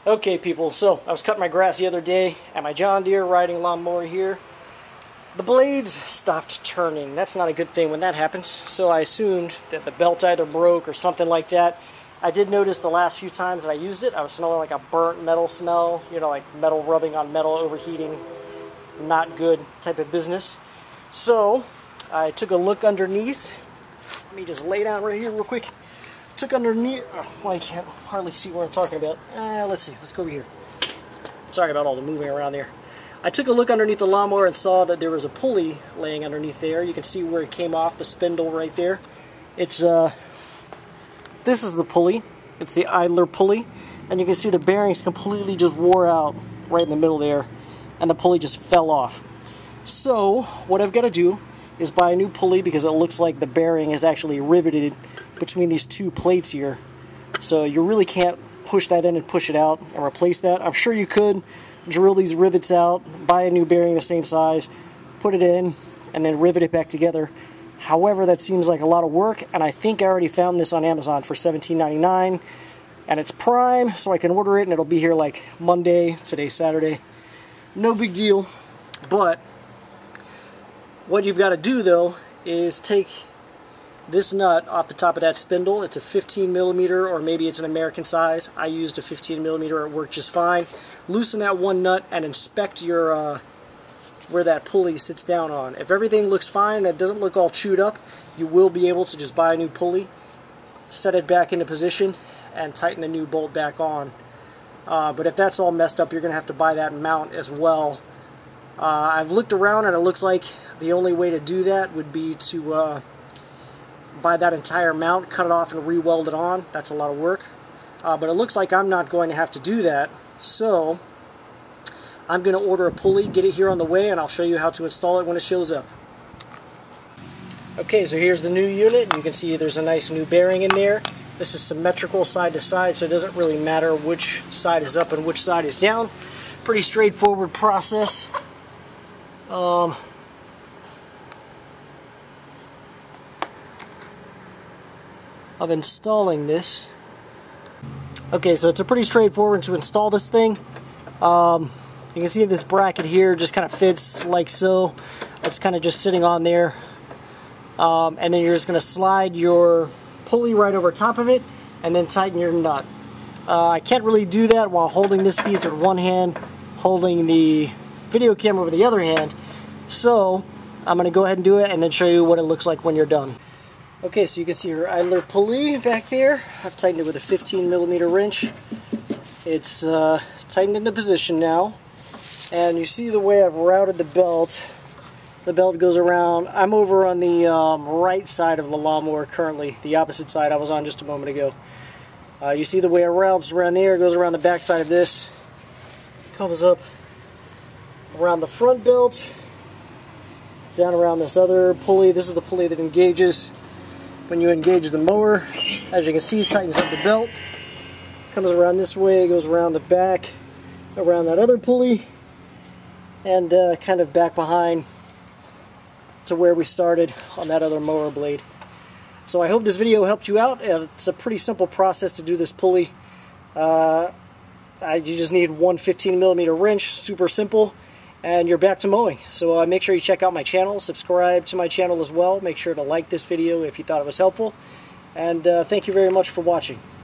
Okay people, so I was cutting my grass the other day at my John Deere riding lawnmower here. The blades stopped turning. That's not a good thing when that happens. So I assumed that the belt either broke or something like that. I did notice the last few times that I used it, I was smelling like a burnt metal smell. You know, like metal rubbing on metal, overheating. Not good type of business. So I took a look underneath. Let me just lay down right here real quick. Took underneath, well, I can't hardly see what I'm talking about. Let's see, let's go over here. Sorry about all the moving around there. I took a look underneath the lawnmower and saw that there was a pulley laying underneath there. You can see where it came off, the spindle right there. It's, this is the pulley. It's the idler pulley. And you can see the bearings completely just wore out right in the middle there. And the pulley just fell off. So, what I've got to do is buy a new pulley because it looks like the bearing is actually riveted between these two plates here. So you really can't push that in and push it out and replace that. I'm sure you could drill these rivets out, buy a new bearing the same size, put it in, and then rivet it back together. However, that seems like a lot of work, and I think I already found this on Amazon for $17.99, and it's Prime, so I can order it and it'll be here like Monday. Today's Saturday. No big deal, but what you've got to do though is take this nut off the top of that spindle. It's a 15 millimeter, or maybe it's an American size. I used a 15 millimeter, it worked just fine. Loosen that one nut and inspect your where that pulley sits down on. If everything looks fine and it doesn't look all chewed up, you will be able to just buy a new pulley, set it back into position, and tighten the new bolt back on. But if that's all messed up, you're going to have to buy that mount as well. I've looked around and it looks like the only way to do that would be to buy that entire mount, cut it off and re-weld it on. That's a lot of work. But it looks like I'm not going to have to do that. So I'm going to order a pulley, get it here on the way, and I'll show you how to install it when it shows up. Okay, so here's the new unit. You can see there's a nice new bearing in there. This is symmetrical side to side, so it doesn't really matter which side is up and which side is down. Pretty straightforward process. Of installing this. Okay, so it's a pretty straightforward to install this thing. You can see this bracket here just kind of fits like so. It's kind of just sitting on there. And then you're just going to slide your pulley right over top of it and then tighten your nut. I can't really do that while holding this piece with one hand, holding the video camera with the other hand. So I'm going to go ahead and do it and then show you what it looks like when you're done. Okay, so you can see your idler pulley back there. I've tightened it with a 15 millimeter wrench. It's tightened into position now. And you see the way I've routed the belt. The belt goes around. I'm over on the right side of the lawnmower currently, the opposite side I was on just a moment ago. You see the way it routes around there, it goes around the back side of this, comes up around the front belt, down around this other pulley. This is the pulley that engages when you engage the mower. As you can see, it tightens up the belt. Comes around this way, goes around the back, around that other pulley, and kind of back behind to where we started on that other mower blade. So I hope this video helped you out. It's a pretty simple process to do this pulley. You just need one 15 millimeter wrench, super simple, and you're back to mowing. So make sure you check out my channel, subscribe to my channel as well. Make sure to like this video if you thought it was helpful. And thank you very much for watching.